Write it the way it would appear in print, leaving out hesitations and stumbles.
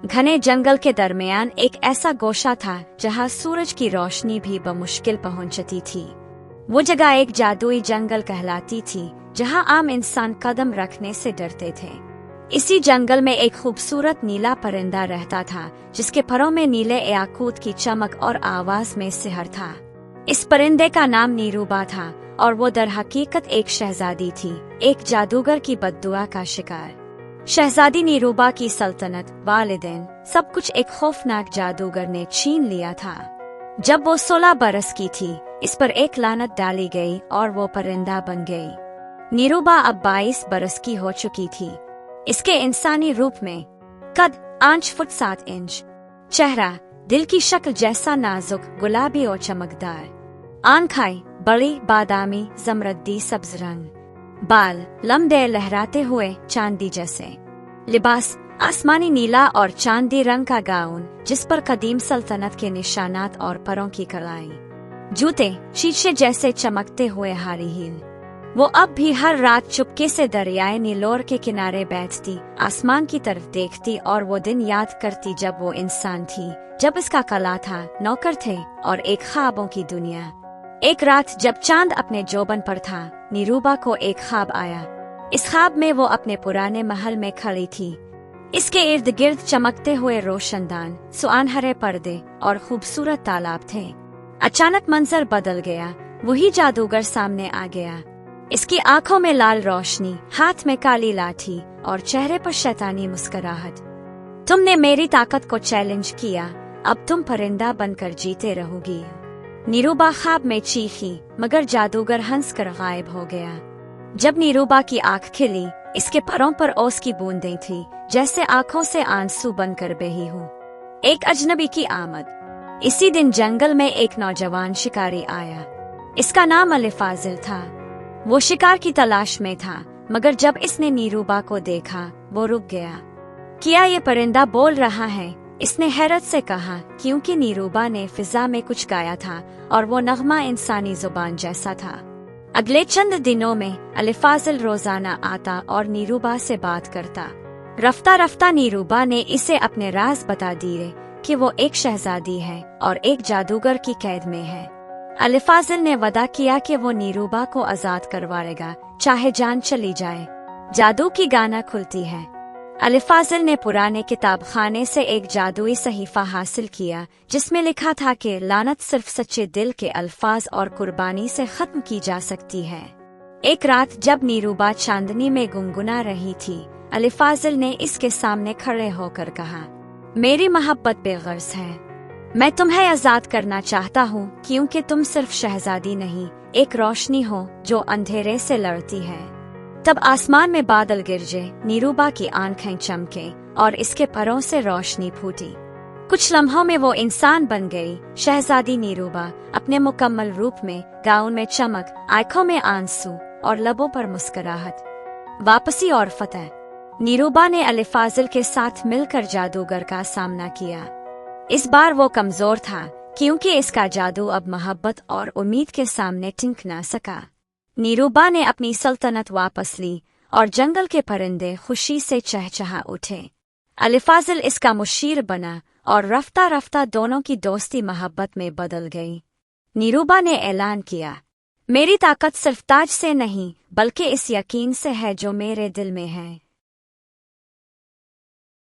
घने जंगल के दरमियान एक ऐसा गोशा था जहाँ सूरज की रोशनी भी बमुश्किल पहुंचती थी। वो जगह एक जादुई जंगल कहलाती थी जहाँ आम इंसान कदम रखने से डरते थे। इसी जंगल में एक खूबसूरत नीला परिंदा रहता था जिसके परों में नीले याकूत की चमक और आवाज में सिहर था। इस परिंदे का नाम नीरूबा था और वो दर हकीकत एक शहजादी थी, एक जादूगर की बद्दुआ का शिकार। शहजादी नीरूबा की सल्तनत, वालिदैन, सब कुछ एक खौफनाक जादूगर ने छीन लिया था। जब वो 16 बरस की थी, इस पर एक लानत डाली गई और वो परिंदा बन गई। नीरूबा अब 22 बरस की हो चुकी थी। इसके इंसानी रूप में कद 5 फुट 7 इंच, चेहरा दिल की शक्ल जैसा नाजुक, गुलाबी और चमकदार, आंखें बड़ी बादामी जमरद्दी सब्ज रंग, बाल लंबे लहराते हुए चांदी जैसे, लिबास आसमानी नीला और चांदी रंग का गाउन जिस पर कदीम सल्तनत के निशानात और परों की कलाई, जूते शीशे जैसे चमकते हुए हारी हील। वो अब भी हर रात चुपके से दरियाए नीलोर के किनारे बैठती, आसमान की तरफ देखती और वो दिन याद करती जब वो इंसान थी, जब इसका कला था, नौकर थे और एक ख्वाबों की दुनिया। एक रात जब चांद अपने जोबन पर था, नीरूबा को एक ख्वाब आया। इस ख्वाब में वो अपने पुराने महल में खड़ी थी। इसके इर्द गिर्द चमकते हुए रोशनदान, सुनहरे पर्दे और खूबसूरत तालाब थे। अचानक मंजर बदल गया। वही जादूगर सामने आ गया। इसकी आंखों में लाल रोशनी, हाथ में काली लाठी और चेहरे पर शैतानी मुस्कुराहट। तुमने मेरी ताकत को चैलेंज किया, अब तुम परिंदा बनकर जीते रहोगी। नीरूबा ख्वाब में चीखी, मगर जादूगर हंसकर गायब हो गया। जब नीरूबा की आंख खिली, इसके परों पर ओस की बूंदें थी, जैसे आंखों से आंसू बनकर बही हो। एक अजनबी की आमद। इसी दिन जंगल में एक नौजवान शिकारी आया। इसका नाम अलिफाजिल था। वो शिकार की तलाश में था, मगर जब इसने नीरूबा को देखा, वो रुक गया। क्या ये परिंदा बोल रहा है? इसने हैरत से कहा, क्योंकि नीरूबा ने फिजा में कुछ गाया था और वो नगमा इंसानी जुबान जैसा था। अगले चंद दिनों में अलिफाजिल रोजाना आता और नीरूबा से बात करता। रफ्ता रफ्ता नीरूबा ने इसे अपने राज बता दिए कि वो एक शहजादी है और एक जादूगर की कैद में है। अलिफाजिल ने वादा किया कि वो नीरूबा को आजाद करवाएगा, चाहे जान चली जाए। जादू की गाना खुलती है। अलिफाजिल ने पुराने किताब खाने से एक जादुई सहीफा हासिल किया जिसमें लिखा था कि लानत सिर्फ सच्चे दिल के अल्फाज और कुर्बानी से खत्म की जा सकती है। एक रात जब नीरूबा चांदनी में गुनगुना रही थी, अलिफाजिल ने इसके सामने खड़े होकर कहा, मेरी मोहब्बत बेगर्ज है। मैं तुम्हें आजाद करना चाहता हूँ क्योंकि तुम सिर्फ शहजादी नहीं, एक रोशनी हो जो अंधेरे से लड़ती है। तब आसमान में बादल गिरजे, नीरूबा की आंखें चमके और इसके परों से रोशनी फूटी। कुछ लम्हों में वो इंसान बन गई, शहजादी नीरूबा, अपने मुकम्मल रूप में, गाउन में चमक, आंखों में आंसू और लबों पर मुस्कुराहट। वापसी और फतह। नीरूबा ने अलिफाजिल के साथ मिलकर जादूगर का सामना किया। इस बार वो कमजोर था क्योंकि इसका जादू अब मोहब्बत और उम्मीद के सामने टिक न सका। नीरूबा ने अपनी सल्तनत वापस ली और जंगल के परिंदे खुशी से चहचहा उठे। अलिफाजिल इसका मुशीर बना और रफ्ता रफ्ता दोनों की दोस्ती मोहब्बत में बदल गई। नीरूबा ने ऐलान किया, मेरी ताकत सिर्फ ताज से नहीं बल्कि इस यकीन से है जो मेरे दिल में है।